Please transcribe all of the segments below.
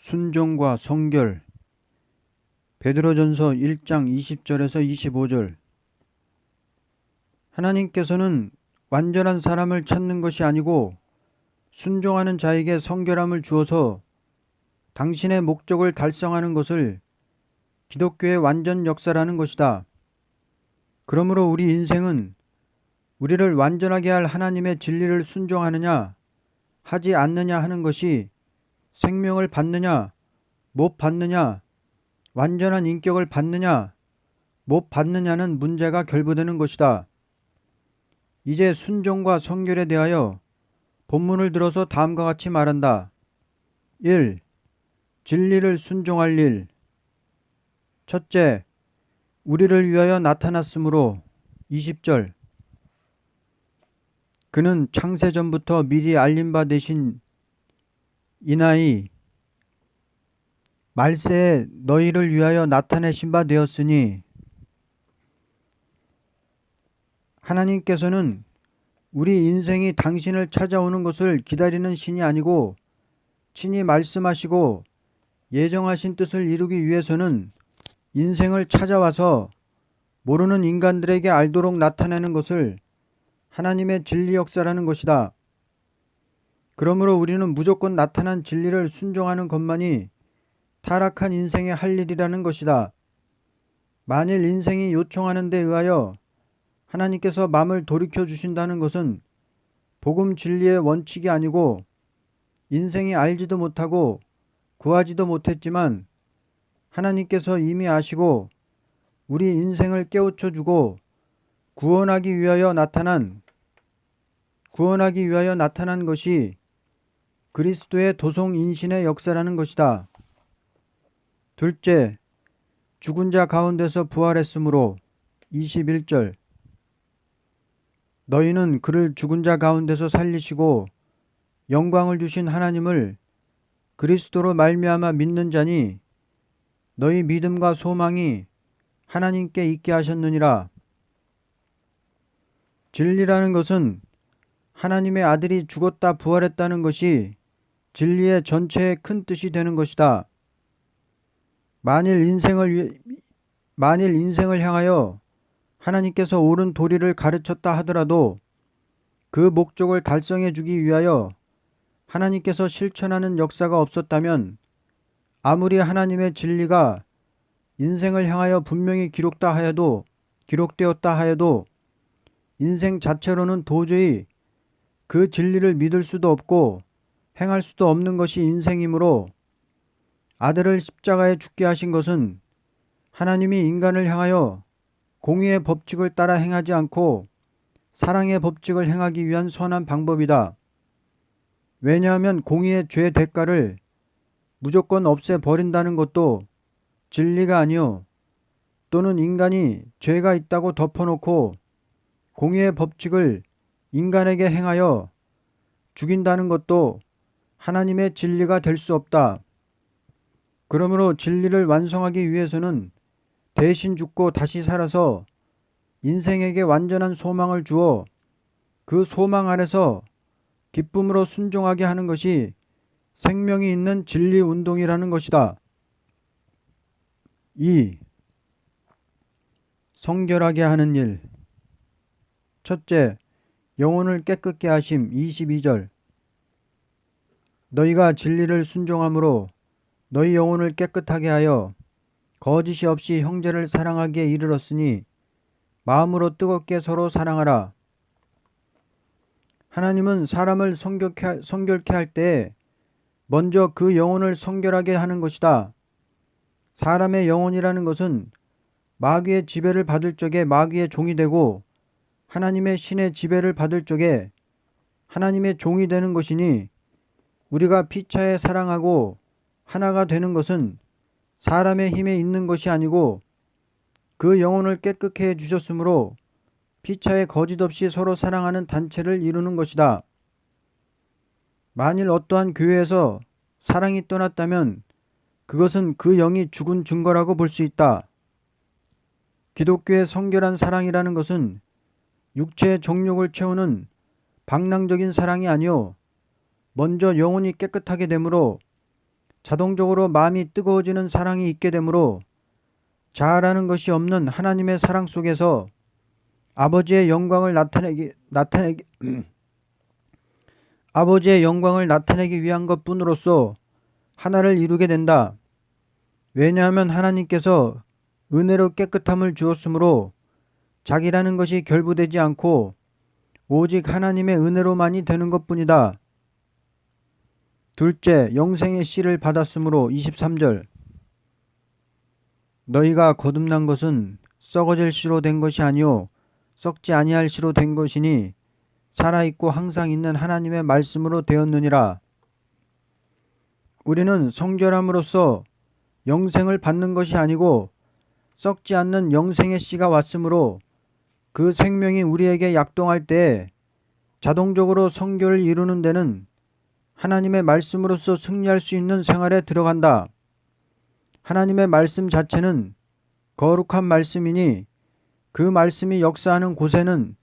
순종과 성결. 베드로전서 1장 20절에서 25절. 하나님께서는 완전한 사람을 찾는 것이 아니고 순종하는 자에게 성결함을 주어서 당신의 목적을 달성하는 것을 기독교의 완전 역사라는 것이다. 그러므로 우리 인생은 우리를 완전하게 할 하나님의 진리를 순종하느냐 하지 않느냐 하는 것이 생명을 받느냐 못 받느냐, 완전한 인격을 받느냐 못 받느냐는 문제가 결부되는 것이다. 이제 순종과 성결에 대하여 본문을 들어서 다음과 같이 말한다. 1. 진리를 순종할 일. 첫째, 우리를 위하여 나타났으므로. 20절. 그는 창세전부터 미리 알린 바 되신 이나이 말세에 너희를 위하여 나타내신 바 되었으니. 하나님께서는 우리 인생이 당신을 찾아오는 것을 기다리는 신이 아니고 친히 말씀하시고 예정하신 뜻을 이루기 위해서는 인생을 찾아와서 모르는 인간들에게 알도록 나타내는 것을 하나님의 진리 역사라는 것이다. 그러므로 우리는 무조건 나타난 진리를 순종하는 것만이 타락한 인생의 할 일이라는 것이다. 만일 인생이 요청하는 데 의하여 하나님께서 마음을 돌이켜 주신다는 것은 복음 진리의 원칙이 아니고 인생이 알지도 못하고 구하지도 못했지만 하나님께서 이미 아시고 우리 인생을 깨우쳐 주고 구원하기 위하여 나타난 것이 그리스도의 도성인신의 역사라는 것이다. 둘째, 죽은 자 가운데서 부활했으므로. 21절. 너희는 그를 죽은 자 가운데서 살리시고 영광을 주신 하나님을 그리스도로 말미암아 믿는 자니 너희 믿음과 소망이 하나님께 있게 하셨느니라. 진리라는 것은 하나님의 아들이 죽었다 부활했다는 것이 진리의 전체의 큰 뜻이 되는 것이다. 만일 인생을 향하여 하나님께서 옳은 도리를 가르쳤다 하더라도 그 목적을 달성해 주기 위하여 하나님께서 실천하는 역사가 없었다면 아무리 하나님의 진리가 인생을 향하여 분명히 기록되었다 하여도 인생 자체로는 도저히 그 진리를 믿을 수도 없고 행할 수도 없는 것이 인생이므로 아들을 십자가에 죽게 하신 것은 하나님이 인간을 향하여 공의의 법칙을 따라 행하지 않고 사랑의 법칙을 행하기 위한 선한 방법이다. 왜냐하면 공의의 죄 대가를 무조건 없애버린다는 것도 진리가 아니요 또는 인간이 죄가 있다고 덮어놓고 공의의 법칙을 인간에게 행하여 죽인다는 것도 하나님의 진리가 될 수 없다. 그러므로 진리를 완성하기 위해서는 대신 죽고 다시 살아서 인생에게 완전한 소망을 주어 그 소망 안에서 기쁨으로 순종하게 하는 것이 생명이 있는 진리 운동이라는 것이다. 2. 성결하게 하는 일. 첫째, 영혼을 깨끗게 하심. 22절. 너희가 진리를 순종함으로 너희 영혼을 깨끗하게 하여 거짓이 없이 형제를 사랑하기에 이르렀으니 마음으로 뜨겁게 서로 사랑하라. 하나님은 사람을 성결케 할 때에 먼저 그 영혼을 성결하게 하는 것이다. 사람의 영혼이라는 것은 마귀의 지배를 받을 적에 마귀의 종이 되고 하나님의 신의 지배를 받을 적에 하나님의 종이 되는 것이니 우리가 피차에 사랑하고 하나가 되는 것은 사람의 힘에 있는 것이 아니고 그 영혼을 깨끗게 해 주셨으므로 피차에 거짓 없이 서로 사랑하는 단체를 이루는 것이다. 만일 어떠한 교회에서 사랑이 떠났다면 그것은 그 영이 죽은 증거라고 볼 수 있다. 기독교의 성결한 사랑이라는 것은 육체의 정욕을 채우는 방랑적인 사랑이 아니요 먼저 영혼이 깨끗하게 되므로 자동적으로 마음이 뜨거워지는 사랑이 있게 되므로 자아라는 것이 없는 하나님의 사랑 속에서 아버지의 영광을 아버지의 영광을 나타내기 위한 것뿐으로써 하나를 이루게 된다. 왜냐하면 하나님께서 은혜로 깨끗함을 주었으므로 자기라는 것이 결부되지 않고 오직 하나님의 은혜로만이 되는 것뿐이다. 둘째, 영생의 씨를 받았으므로 23절. 너희가 거듭난 것은 썩어질 씨로 된 것이 아니요 썩지 아니할 씨로 된 것이니 살아있고 항상 있는 하나님의 말씀으로 되었느니라. 우리는 성결함으로써 영생을 받는 것이 아니고 썩지 않는 영생의 씨가 왔으므로 그 생명이 우리에게 약동할 때에 자동적으로 성결을 이루는 데는 하나님의 말씀으로써 승리할 수 있는 생활에 들어간다. 하나님의 말씀 자체는 거룩한 말씀이니 그 말씀이 역사하는 곳에는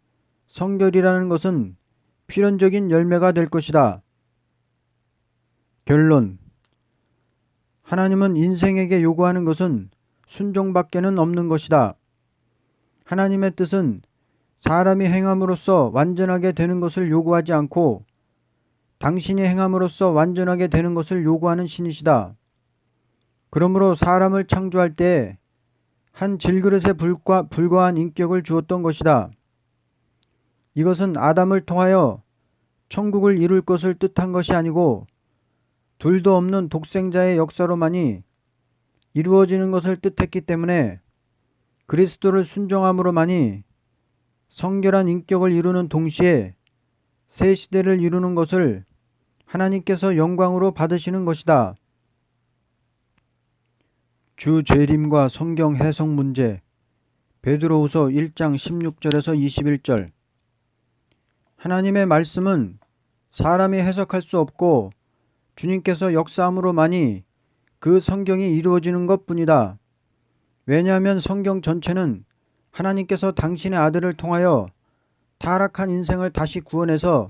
성결이라는 것은 필연적인 열매가 될 것이다. 결론. 하나님은 인생에게 요구하는 것은 순종밖에는 없는 것이다. 하나님의 뜻은 사람이 행함으로써 완전하게 되는 것을 요구하지 않고 당신이 행함으로써 완전하게 되는 것을 요구하는 신이시다. 그러므로 사람을 창조할 때 한 질그릇에 불과한 인격을 주었던 것이다. 이것은 아담을 통하여 천국을 이룰 것을 뜻한 것이 아니고 둘도 없는 독생자의 역사로만이 이루어지는 것을 뜻했기 때문에 그리스도를 순종함으로만이 성결한 인격을 이루는 동시에 새 시대를 이루는 것을 하나님께서 영광으로 받으시는 것이다. 주 재림과 성경 해석 문제. 베드로후서 1장 16절에서 21절. 하나님의 말씀은 사람이 해석할 수 없고 주님께서 역사함으로만이 그 성경이 이루어지는 것뿐이다. 왜냐하면 성경 전체는 하나님께서 당신의 아들을 통하여 타락한 인생을 다시 구원해서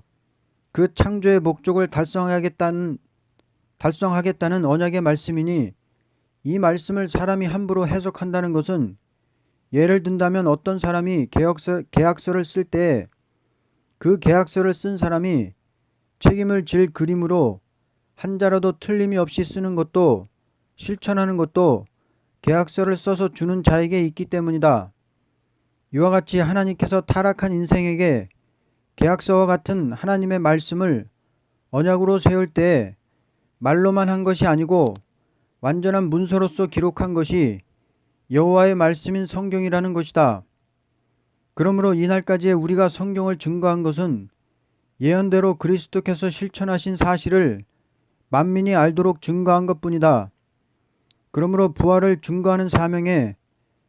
그 창조의 목적을 달성하겠다는 언약의 말씀이니 이 말씀을 사람이 함부로 해석한다는 것은 예를 든다면 어떤 사람이 계약서를 쓸 때 그 계약서를 쓴 사람이 책임을 질 그림으로 한자라도 틀림이 없이 쓰는 것도 실천하는 것도 계약서를 써서 주는 자에게 있기 때문이다. 이와 같이 하나님께서 타락한 인생에게 계약서와 같은 하나님의 말씀을 언약으로 세울 때 말로만 한 것이 아니고 완전한 문서로서 기록한 것이 여호와의 말씀인 성경이라는 것이다. 그러므로 이날까지의 우리가 성경을 증거한 것은 예언대로 그리스도께서 실천하신 사실을 만민이 알도록 증거한 것뿐이다. 그러므로 부활을 증거하는 사명의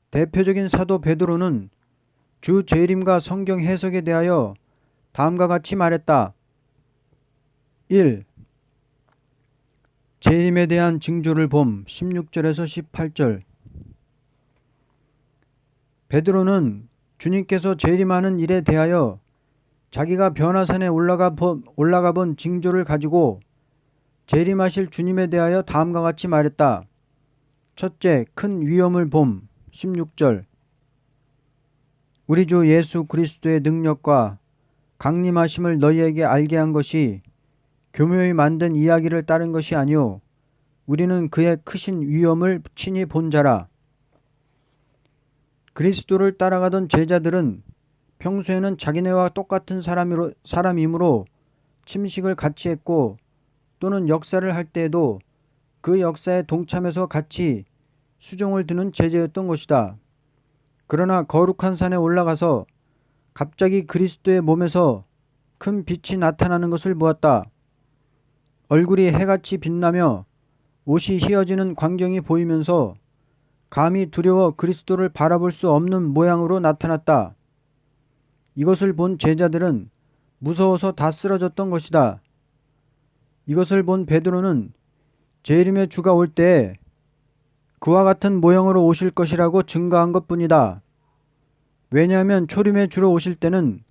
대표적인 사도 베드로는 주 재림과 성경 해석에 대하여 다음과 같이 말했다. 1. 재림에 대한 징조를 봄 16절에서 18절. 베드로는 주님께서 재림하는 일에 대하여 자기가 변화산에 올라가 본 징조를 가지고 재림하실 주님에 대하여 다음과 같이 말했다. 첫째, 큰 위엄을 봄 16절. 우리 주 예수 그리스도의 능력과 강림하심을 너희에게 알게 한 것이 교묘히 만든 이야기를 따른 것이 아니오 우리는 그의 크신 위엄을 친히 본 자라. 그리스도를 따라가던 제자들은 평소에는 자기네와 똑같은 사람이므로 침식을 같이 했고 또는 역사를 할 때에도 그 역사에 동참해서 같이 수종을 드는 제자였던 것이다. 그러나 거룩한 산에 올라가서 갑자기 그리스도의 몸에서 큰 빛이 나타나는 것을 보았다. 얼굴이 해같이 빛나며 옷이 휘어지는 광경이 보이면서 감히 두려워 그리스도를 바라볼 수 없는 모양으로 나타났다. 이것을 본 제자들은 무서워서 다 쓰러졌던 것이다. 이것을 본 베드로는 재림의 주가 올 때 그와 같은 모형으로 오실 것이라고 증거한 것뿐이다. 왜냐하면 초림의 주로 오실 때는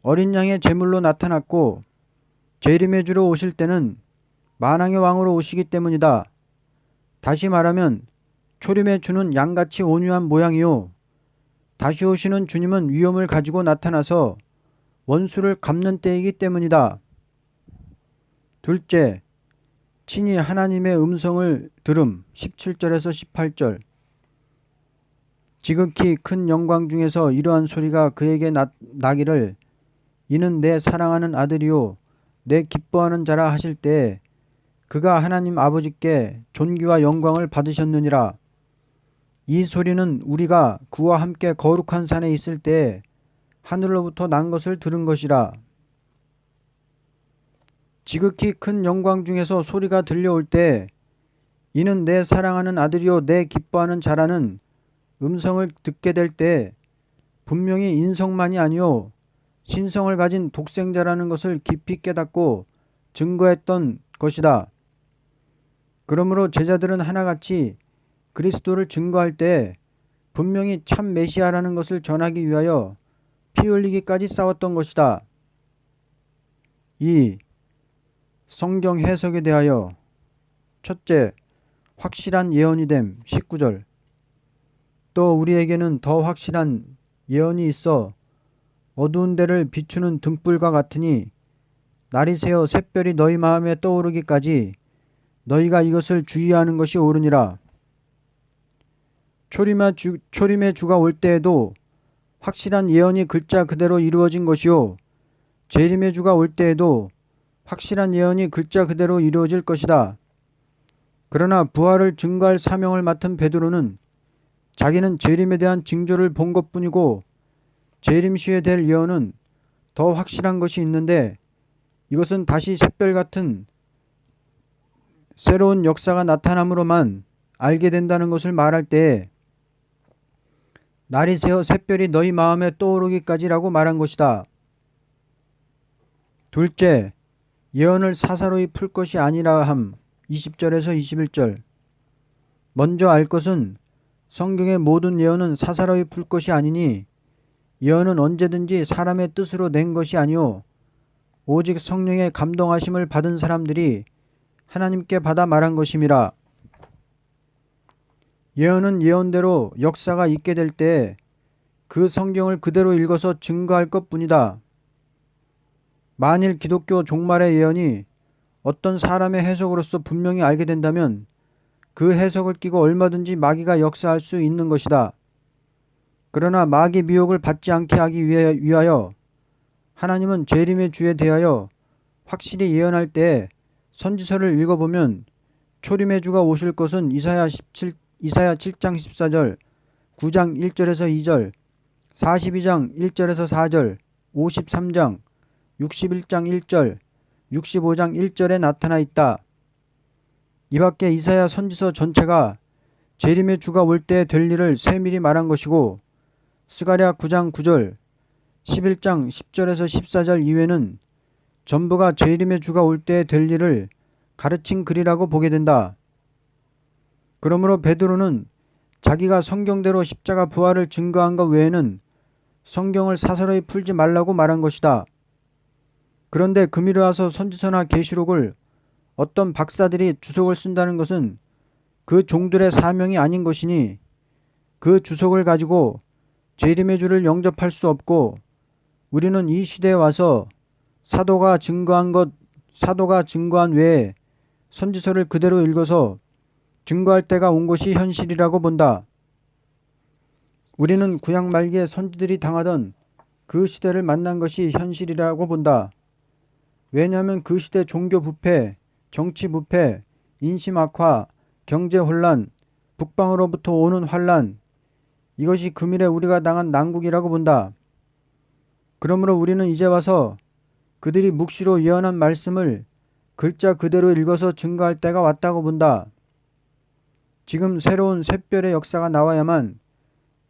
어린 양의 제물로 나타났고 재림의 주로 오실 때는 만왕의 왕으로 오시기 때문이다. 다시 말하면 초림의 주는 양같이 온유한 모양이요. 다시 오시는 주님은 위엄을 가지고 나타나서 원수를 갚는 때이기 때문이다. 둘째, 친히 하나님의 음성을 들음 17절에서 18절. 지극히 큰 영광 중에서 이러한 소리가 그에게 나기를 이는 내 사랑하는 아들이요 내 기뻐하는 자라 하실 때 그가 하나님 아버지께 존귀와 영광을 받으셨느니라. 이 소리는 우리가 그와 함께 거룩한 산에 있을 때 하늘로부터 난 것을 들은 것이라. 지극히 큰 영광 중에서 소리가 들려올 때 이는 내 사랑하는 아들이요 내 기뻐하는 자라는 음성을 듣게 될 때 분명히 인성만이 아니요 신성을 가진 독생자라는 것을 깊이 깨닫고 증거했던 것이다. 그러므로 제자들은 하나같이 그리스도를 증거할 때 분명히 참 메시아라는 것을 전하기 위하여 피 흘리기까지 싸웠던 것이다. 2. 성경 해석에 대하여 첫째, 확실한 예언이 됨 19절. 또 우리에게는 더 확실한 예언이 있어 어두운 데를 비추는 등불과 같으니 날이 새어 샛별이 너희 마음에 떠오르기까지 너희가 이것을 주의하는 것이 옳으니라. 초림의 주가 올 때에도 확실한 예언이 글자 그대로 이루어진 것이요 재림의 주가 올 때에도 확실한 예언이 글자 그대로 이루어질 것이다. 그러나 부활을 증거할 사명을 맡은 베드로는 자기는 재림에 대한 징조를 본 것뿐이고 재림 시에 될 예언은 더 확실한 것이 있는데 이것은 다시 샛별 같은 새로운 역사가 나타남으로만 알게 된다는 것을 말할 때 날이 새어 샛별이 너희 마음에 떠오르기까지라고 말한 것이다. 둘째, 예언을 사사로이 풀 것이 아니라 함 20절에서 21절. 먼저 알 것은 성경의 모든 예언은 사사로이 풀 것이 아니니 예언은 언제든지 사람의 뜻으로 낸 것이 아니오 오직 성령의 감동하심을 받은 사람들이 하나님께 받아 말한 것임이라. 예언은 예언대로 역사가 있게 될 때 그 성경을 그대로 읽어서 증거할 것뿐이다. 만일 기독교 종말의 예언이 어떤 사람의 해석으로서 분명히 알게 된다면 그 해석을 끼고 얼마든지 마귀가 역사할 수 있는 것이다. 그러나 마귀 미혹을 받지 않게 하기 위하여 하나님은 재림의 주에 대하여 확실히 예언할 때 선지서를 읽어보면 초림의 주가 오실 것은 이사야 7장 14절, 9장 1절에서 2절, 42장 1절에서 4절, 53장, 61장 1절, 65장 1절에 나타나 있다. 이 밖에 이사야 선지서 전체가 재림의 주가 올 때 될 일을 세밀히 말한 것이고 스가랴 9장 9절, 11장 10절에서 14절 이외는 전부가 재림의 주가 올 때 될 일을 가르친 글이라고 보게 된다. 그러므로 베드로는 자기가 성경대로 십자가 부활을 증거한 것 외에는 성경을 사사로이 풀지 말라고 말한 것이다. 그런데 금일에 와서 선지서나 계시록을 어떤 박사들이 주석을 쓴다는 것은 그 종들의 사명이 아닌 것이니 그 주석을 가지고 재림의 주를 영접할 수 없고 우리는 이 시대에 와서 사도가 증거한 외에 선지서를 그대로 읽어서 증거할 때가 온 것이 현실이라고 본다. 우리는 구약 말기에 선지들이 당하던 그 시대를 만난 것이 현실이라고 본다. 왜냐하면 그 시대 종교 부패, 정치 부패, 인심 악화, 경제 혼란, 북방으로부터 오는 환란, 이것이 금일에 우리가 당한 난국이라고 본다. 그러므로 우리는 이제 와서 그들이 묵시로 예언한 말씀을 글자 그대로 읽어서 증거할 때가 왔다고 본다. 지금 새로운 샛별의 역사가 나와야만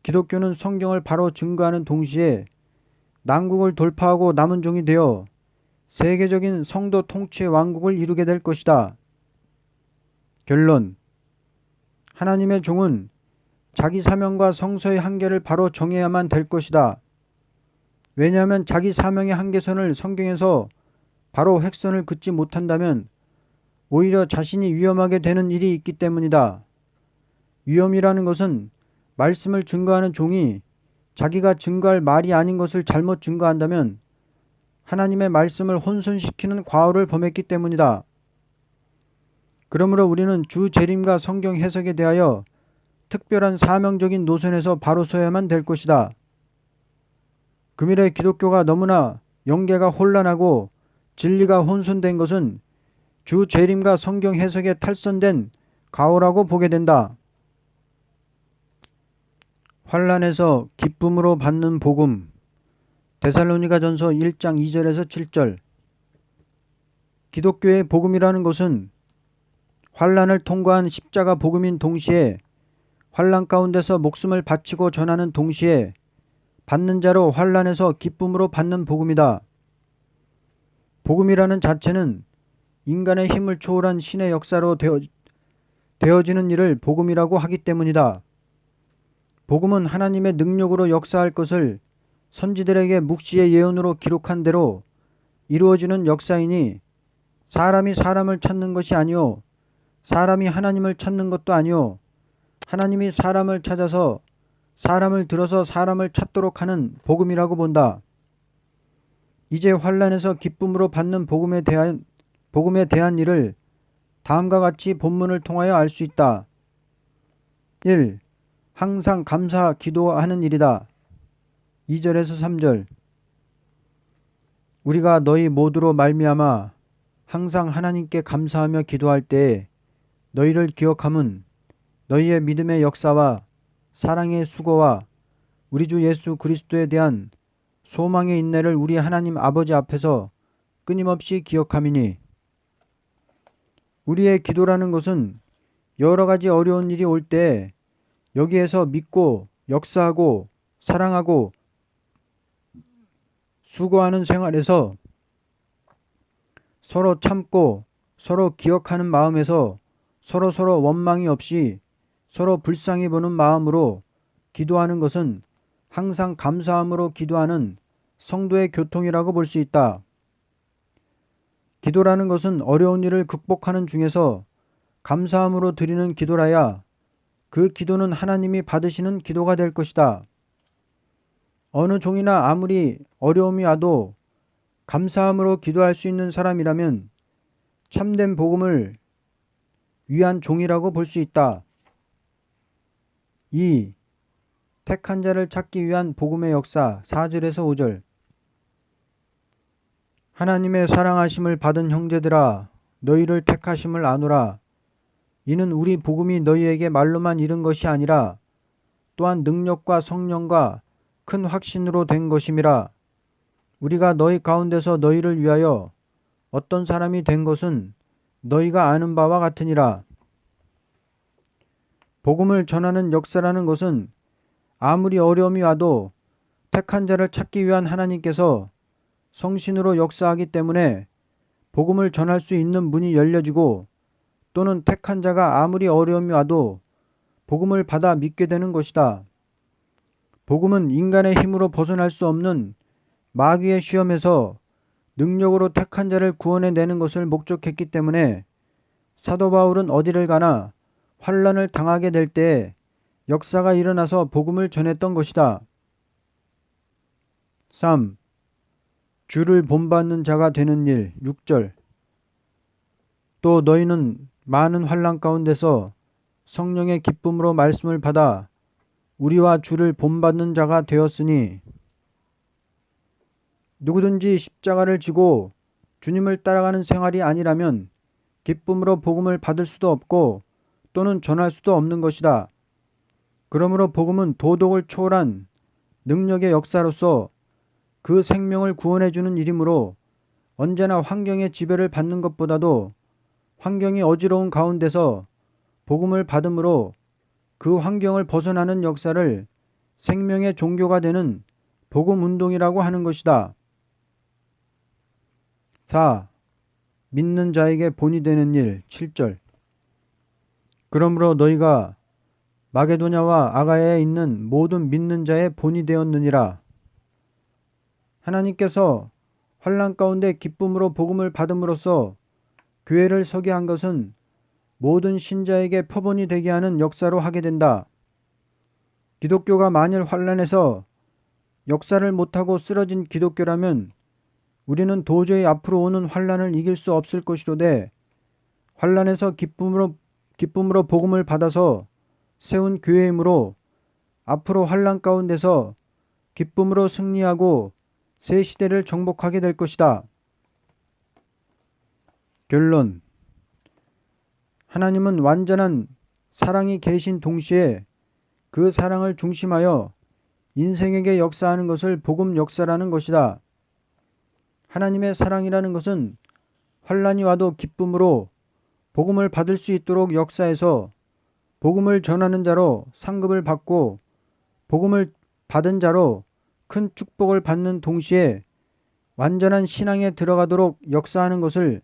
기독교는 성경을 바로 증거하는 동시에 난국을 돌파하고 남은 종이 되어 세계적인 성도 통치의 왕국을 이루게 될 것이다. 결론. 하나님의 종은 자기 사명과 성서의 한계를 바로 정해야만 될 것이다. 왜냐하면 자기 사명의 한계선을 성경에서 바로 획선을 긋지 못한다면 오히려 자신이 위험하게 되는 일이 있기 때문이다. 위험이라는 것은 말씀을 증거하는 종이 자기가 증거할 말이 아닌 것을 잘못 증거한다면 하나님의 말씀을 혼선시키는 과오를 범했기 때문이다. 그러므로 우리는 주 재림과 성경 해석에 대하여 특별한 사명적인 노선에서 바로 서야만 될 것이다. 금일의 기독교가 너무나 영계가 혼란하고 진리가 혼선된 것은 주 재림과 성경 해석에 탈선된 가오라고 보게 된다. 환난에서 기쁨으로 받는 복음. 데살로니가전서 1장 2절에서 7절. 기독교의 복음이라는 것은 환난을 통과한 십자가 복음인 동시에 환난 가운데서 목숨을 바치고 전하는 동시에 받는 자로 환난에서 기쁨으로 받는 복음이다. 복음이라는 자체는 인간의 힘을 초월한 신의 역사로 되어지는 일을 복음이라고 하기 때문이다. 복음은 하나님의 능력으로 역사할 것을 선지들에게 묵시의 예언으로 기록한 대로 이루어지는 역사이니 사람이 사람을 찾는 것이 아니요 사람이 하나님을 찾는 것도 아니요 하나님이 사람을 찾아서 사람을 들어서 사람을 찾도록 하는 복음이라고 본다. 이제 환난에서 기쁨으로 받는 복음에 대한 일을 다음과 같이 본문을 통하여 알 수 있다. 1. 항상 감사 기도하는 일이다. 2절에서 3절. 우리가 너희 모두로 말미암아 항상 하나님께 감사하며 기도할 때에 너희를 기억함은 너희의 믿음의 역사와 사랑의 수고와 우리 주 예수 그리스도에 대한 소망의 인내를 우리 하나님 아버지 앞에서 끊임없이 기억함이니. 우리의 기도라는 것은 여러 가지 어려운 일이 올 때 여기에서 믿고 역사하고 사랑하고 수고하는 생활에서 서로 참고 서로 기억하는 마음에서 서로 원망이 없이 서로 불쌍히 보는 마음으로 기도하는 것은 항상 감사함으로 기도하는 성도의 교통이라고 볼 수 있다. 기도라는 것은 어려운 일을 극복하는 중에서 감사함으로 드리는 기도라야 그 기도는 하나님이 받으시는 기도가 될 것이다. 어느 종이나 아무리 어려움이 와도 감사함으로 기도할 수 있는 사람이라면 참된 복음을 위한 종이라고 볼 수 있다. 2. 택한 자를 찾기 위한 복음의 역사. 4절에서 5절. 하나님의 사랑하심을 받은 형제들아 너희를 택하심을 아노라. 이는 우리 복음이 너희에게 말로만 이른 것이 아니라 또한 능력과 성령과 큰 확신으로 된 것임이라. 우리가 너희 가운데서 너희를 위하여 어떤 사람이 된 것은 너희가 아는 바와 같으니라. 복음을 전하는 역사라는 것은 아무리 어려움이 와도 택한 자를 찾기 위한 하나님께서 성신으로 역사하기 때문에 복음을 전할 수 있는 문이 열려지고 또는 택한 자가 아무리 어려움이 와도 복음을 받아 믿게 되는 것이다. 복음은 인간의 힘으로 벗어날 수 없는 마귀의 시험에서 능력으로 택한 자를 구원해내는 것을 목적했기 때문에 사도 바울은 어디를 가나 환난을 당하게 될 때에 역사가 일어나서 복음을 전했던 것이다. 3. 주를 본받는 자가 되는 일. 6절. 또 너희는 많은 환난 가운데서 성령의 기쁨으로 말씀을 받아 우리와 주를 본받는 자가 되었으니. 누구든지 십자가를 지고 주님을 따라가는 생활이 아니라면 기쁨으로 복음을 받을 수도 없고 또는 전할 수도 없는 것이다. 그러므로 복음은 도덕을 초월한 능력의 역사로서 그 생명을 구원해 주는 일이므로 언제나 환경의 지배를 받는 것보다도 환경이 어지러운 가운데서 복음을 받음으로 그 환경을 벗어나는 역사를 생명의 종교가 되는 복음 운동이라고 하는 것이다. 4. 믿는 자에게 본이 되는 일. 7절. 그러므로 너희가 마게도냐와 아가야에 있는 모든 믿는 자의 본이 되었느니라. 하나님께서 환난 가운데 기쁨으로 복음을 받음으로써 교회를 서게 한 것은 모든 신자에게 표본이 되게 하는 역사로 하게 된다. 기독교가 만일 환란에서 역사를 못하고 쓰러진 기독교라면 우리는 도저히 앞으로 오는 환란을 이길 수 없을 것이로되, 환란에서 기쁨으로 복음을 받아서 세운 교회이므로 앞으로 환란 가운데서 기쁨으로 승리하고 새 시대를 정복하게 될 것이다. 결론. 하나님은 완전한 사랑이 계신 동시에 그 사랑을 중심하여 인생에게 역사하는 것을 복음 역사라는 것이다. 하나님의 사랑이라는 것은 환란이 와도 기쁨으로 복음을 받을 수 있도록 역사해서 복음을 전하는 자로 상급을 받고 복음을 받은 자로 큰 축복을 받는 동시에 완전한 신앙에 들어가도록 역사하는 것을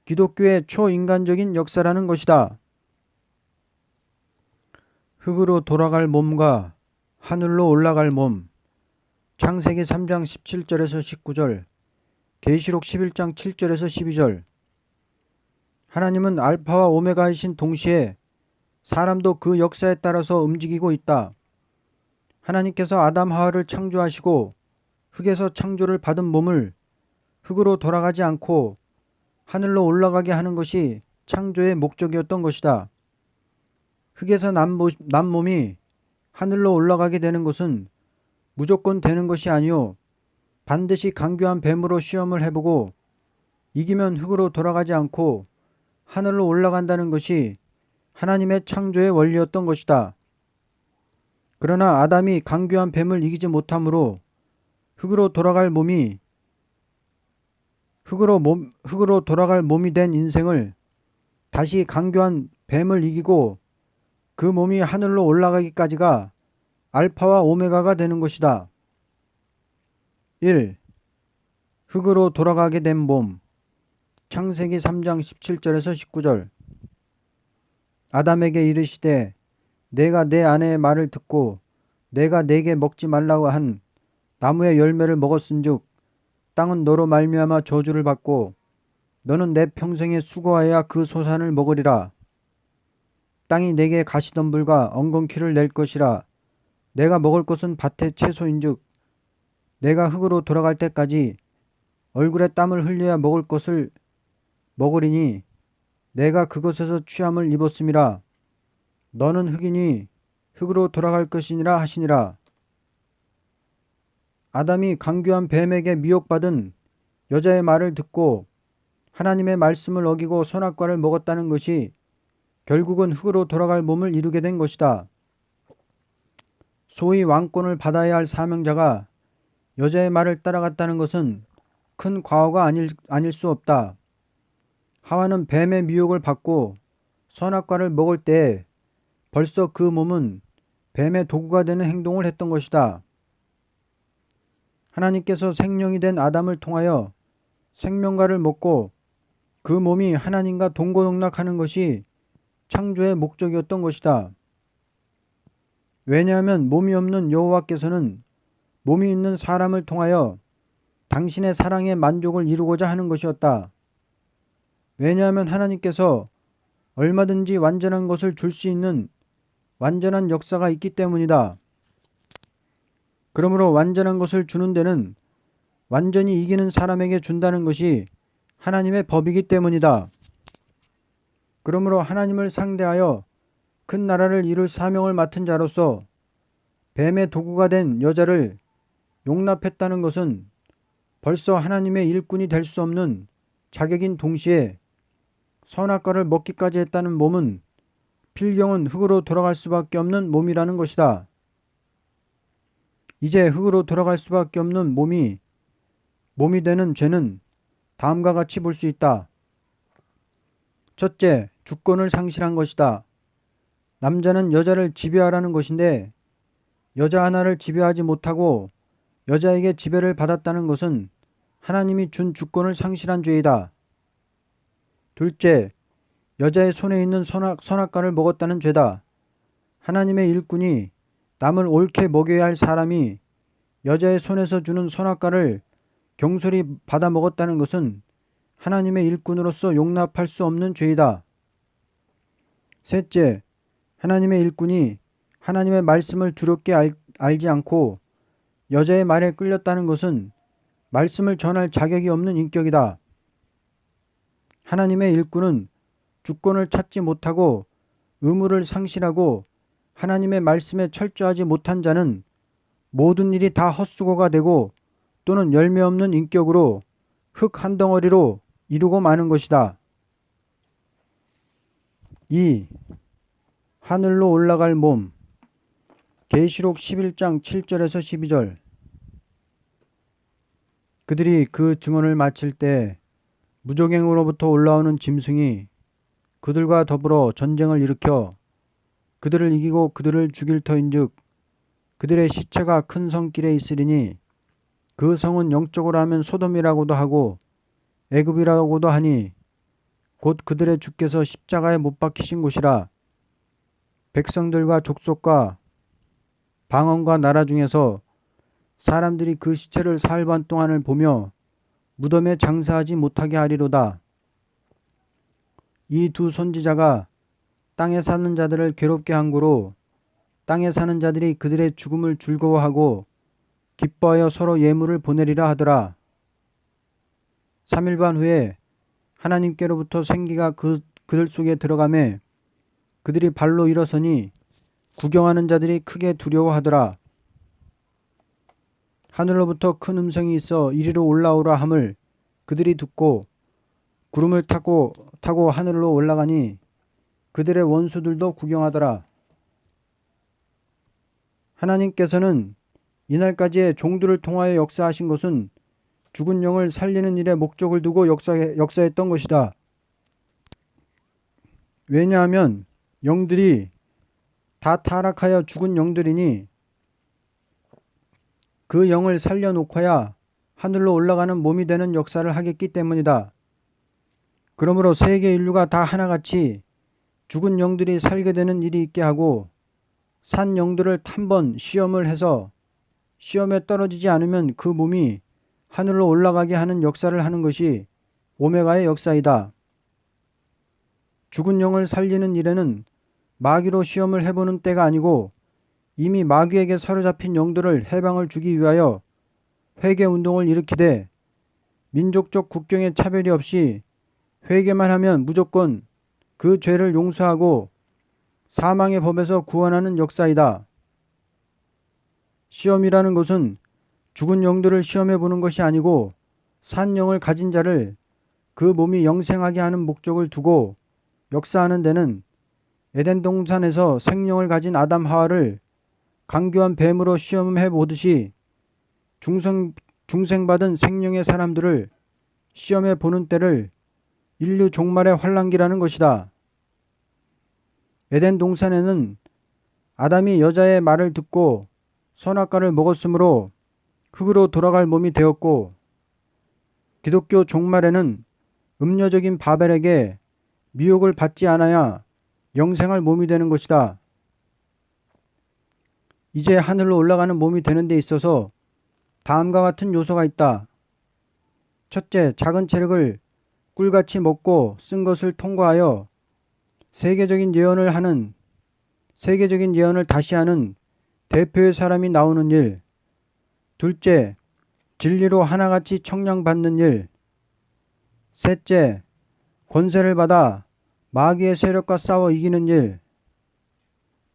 기독교의 초인간적인 역사라는 것이다. 흙으로 돌아갈 몸과 하늘로 올라갈 몸. 창세기 3장 17절에서 19절, 계시록 11장 7절에서 12절. 하나님은 알파와 오메가이신 동시에 사람도 그 역사에 따라서 움직이고 있다. 하나님께서 아담 하와를 창조하시고 흙에서 창조를 받은 몸을 흙으로 돌아가지 않고 하늘로 올라가게 하는 것이 창조의 목적이었던 것이다. 흙에서 난 몸이 하늘로 올라가게 되는 것은 무조건 되는 것이 아니요, 반드시 강교한 뱀으로 시험을 해보고 이기면 흙으로 돌아가지 않고 하늘로 올라간다는 것이 하나님의 창조의 원리였던 것이다. 그러나 아담이 강교한 뱀을 이기지 못하므로 흙으로 돌아갈 몸이 된 인생을 다시 강교한 뱀을 이기고 그 몸이 하늘로 올라가기까지가 알파와 오메가가 되는 것이다. 1. 흙으로 돌아가게 된 몸. 창세기 3장 17절에서 19절. 아담에게 이르시되 내가 내 아내의 말을 듣고 내가 내게 먹지 말라고 한 나무의 열매를 먹었은즉 땅은 너로 말미암아 저주를 받고 너는 내 평생에 수고하여야 그 소산을 먹으리라. 땅이 내게 가시덤불과 엉겅퀴를 낼 것이라. 내가 먹을 것은 밭의 채소인즉 내가 흙으로 돌아갈 때까지 얼굴에 땀을 흘려야 먹을 것을 먹으리니 내가 그것에서 취함을 입었음이라. 너는 흙이니 흙으로 돌아갈 것이니라 하시니라. 아담이 강교한 뱀에게 미혹받은 여자의 말을 듣고 하나님의 말씀을 어기고 선악과를 먹었다는 것이 결국은 흙으로 돌아갈 몸을 이루게 된 것이다. 소위 왕권을 받아야 할 사명자가 여자의 말을 따라갔다는 것은 큰 과오가 아닐 수 없다. 하와는 뱀의 미혹을 받고 선악과를 먹을 때 벌써 그 몸은 뱀의 도구가 되는 행동을 했던 것이다. 하나님께서 생명이 된 아담을 통하여 생명과를 먹고 그 몸이 하나님과 동고동락하는 것이 창조의 목적이었던 것이다. 왜냐하면 몸이 없는 여호와께서는 몸이 있는 사람을 통하여 당신의 사랑의 만족을 이루고자 하는 것이었다. 왜냐하면 하나님께서 얼마든지 완전한 것을 줄 수 있는 완전한 역사가 있기 때문이다. 그러므로 완전한 것을 주는 데는 완전히 이기는 사람에게 준다는 것이 하나님의 법이기 때문이다. 그러므로 하나님을 상대하여 큰 나라를 이룰 사명을 맡은 자로서 뱀의 도구가 된 여자를 용납했다는 것은 벌써 하나님의 일꾼이 될 수 없는 자격인 동시에 선악과를 먹기까지 했다는 몸은 필경은 흙으로 돌아갈 수밖에 없는 몸이라는 것이다. 이제 흙으로 돌아갈 수밖에 없는 몸이 되는 죄는 다음과 같이 볼 수 있다. 첫째, 주권을 상실한 것이다. 남자는 여자를 지배하라는 것인데 여자 하나를 지배하지 못하고 여자에게 지배를 받았다는 것은 하나님이 준 주권을 상실한 죄이다. 둘째, 여자의 손에 있는 선악과를 먹었다는 죄다. 하나님의 일꾼이 남을 옳게 먹여야 할 사람이 여자의 손에서 주는 선악과를 경솔히 받아 먹었다는 것은 하나님의 일꾼으로서 용납할 수 없는 죄이다. 셋째, 하나님의 일꾼이 하나님의 말씀을 두렵게 알지 않고 여자의 말에 끌렸다는 것은 말씀을 전할 자격이 없는 인격이다. 하나님의 일꾼은 주권을 찾지 못하고 의무를 상실하고 하나님의 말씀에 철저하지 못한 자는 모든 일이 다 헛수고가 되고 또는 열매 없는 인격으로 흙 한 덩어리로 이루고 마는 것이다. 2. 하늘로 올라갈 몸. 계시록 11장 7절에서 12절. 그들이 그 증언을 마칠 때 무저갱으로부터 올라오는 짐승이 그들과 더불어 전쟁을 일으켜 그들을 이기고 그들을 죽일 터인즉 그들의 시체가 큰 성길에 있으리니 그 성은 영적으로 하면 소돔이라고도 하고 애굽이라고도 하니 곧 그들의 주께서 십자가에 못 박히신 곳이라. 백성들과 족속과 방언과 나라 중에서 사람들이 그 시체를 사흘 반 동안을 보며 무덤에 장사하지 못하게 하리로다. 이 두 선지자가 땅에 사는 자들을 괴롭게 한 고로 땅에 사는 자들이 그들의 죽음을 즐거워하고 기뻐하여 서로 예물을 보내리라 하더라. 3일 반 후에 하나님께로부터 생기가 그들 속에 들어가매 그들이 발로 일어서니 구경하는 자들이 크게 두려워하더라. 하늘로부터 큰 음성이 있어 이리로 올라오라 함을 그들이 듣고 구름을 타고 하늘로 올라가니 그들의 원수들도 구경하더라. 하나님께서는 이날까지의 종들을 통하여 역사하신 것은 죽은 영을 살리는 일에 목적을 두고 역사했던 것이다. 왜냐하면 영들이 다 타락하여 죽은 영들이니 그 영을 살려놓고야 하늘로 올라가는 몸이 되는 역사를 하겠기 때문이다. 그러므로 세계 인류가 다 하나같이 죽은 영들이 살게 되는 일이 있게 하고 산 영들을 한번 시험을 해서 시험에 떨어지지 않으면 그 몸이 하늘로 올라가게 하는 역사를 하는 것이 오메가의 역사이다. 죽은 영을 살리는 일에는 마귀로 시험을 해보는 때가 아니고 이미 마귀에게 사로잡힌 영들을 해방을 주기 위하여 회개운동을 일으키되 민족적 국경의 차별이 없이 회개만 하면 무조건 그 죄를 용서하고 사망의 법에서 구원하는 역사이다. 시험이라는 것은 죽은 영들을 시험해 보는 것이 아니고 산 영을 가진 자를 그 몸이 영생하게 하는 목적을 두고 역사하는 데는 에덴 동산에서 생명을 가진 아담 하와를 강교한 뱀으로 시험해 보듯이 중생받은 생명의 사람들을 시험해 보는 때를 인류 종말의 환란기라는 것이다. 에덴 동산에는 아담이 여자의 말을 듣고 선악과를 먹었으므로 흙으로 돌아갈 몸이 되었고 기독교 종말에는 음녀적인 바벨에게 미혹을 받지 않아야 영생할 몸이 되는 것이다. 이제 하늘로 올라가는 몸이 되는 데 있어서 다음과 같은 요소가 있다. 첫째, 작은 체력을 꿀같이 먹고 쓴 것을 통과하여 세계적인 예언을 다시 하는 대표의 사람이 나오는 일. 둘째, 진리로 하나같이 청량받는 일. 셋째, 권세를 받아 마귀의 세력과 싸워 이기는 일.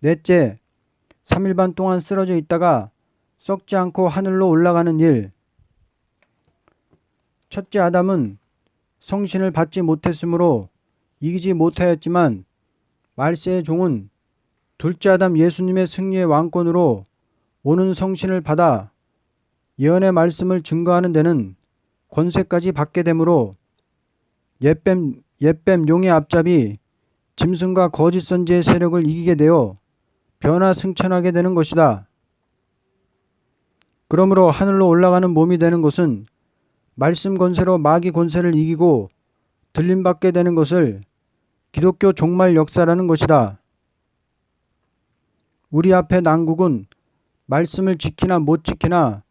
넷째, 3일 반 동안 쓰러져 있다가 썩지 않고 하늘로 올라가는 일. 첫째 아담은 성신을 받지 못했으므로 이기지 못하였지만 말세의 종은 둘째 아담 예수님의 승리의 왕권으로 오는 성신을 받아 예언의 말씀을 증거하는 데는 권세까지 받게 되므로 옛뱀 용의 앞잡이 짐승과 거짓 선지의 세력을 이기게 되어 변화승천하게 되는 것이다. 그러므로 하늘로 올라가는 몸이 되는 것은 말씀 권세로 마귀 권세를 이기고 들림받게 되는 것을 기독교 종말 역사라는 것이다. 우리 앞에 난국은 말씀을 지키나 못 지키나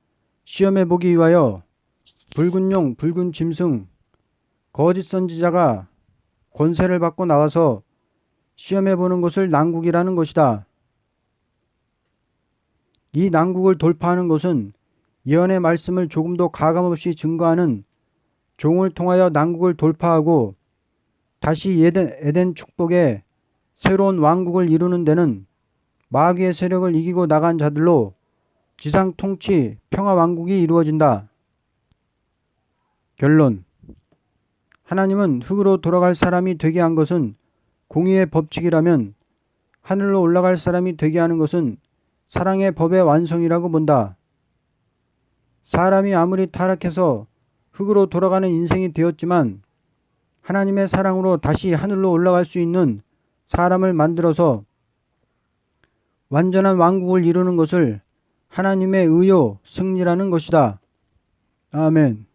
시험해 보기 위하여 붉은 용, 붉은 짐승, 거짓 선지자가 권세를 받고 나와서 시험해 보는 것을 난국이라는 것이다. 이 난국을 돌파하는 것은 예언의 말씀을 조금도 가감없이 증거하는 종을 통하여 난국을 돌파하고 다시 에덴 축복의 새로운 왕국을 이루는 데는 마귀의 세력을 이기고 나간 자들로 지상 통치 평화 왕국이 이루어진다. 결론. 하나님은 흙으로 돌아갈 사람이 되게 한 것은 공의의 법칙이라면 하늘로 올라갈 사람이 되게 하는 것은 사랑의 법의 완성이라고 본다. 사람이 아무리 타락해서 흙으로 돌아가는 인생이 되었지만 하나님의 사랑으로 다시 하늘로 올라갈 수 있는 사람을 만들어서 완전한 왕국을 이루는 것을 하나님의 의요 승리라는 것이다. 아멘.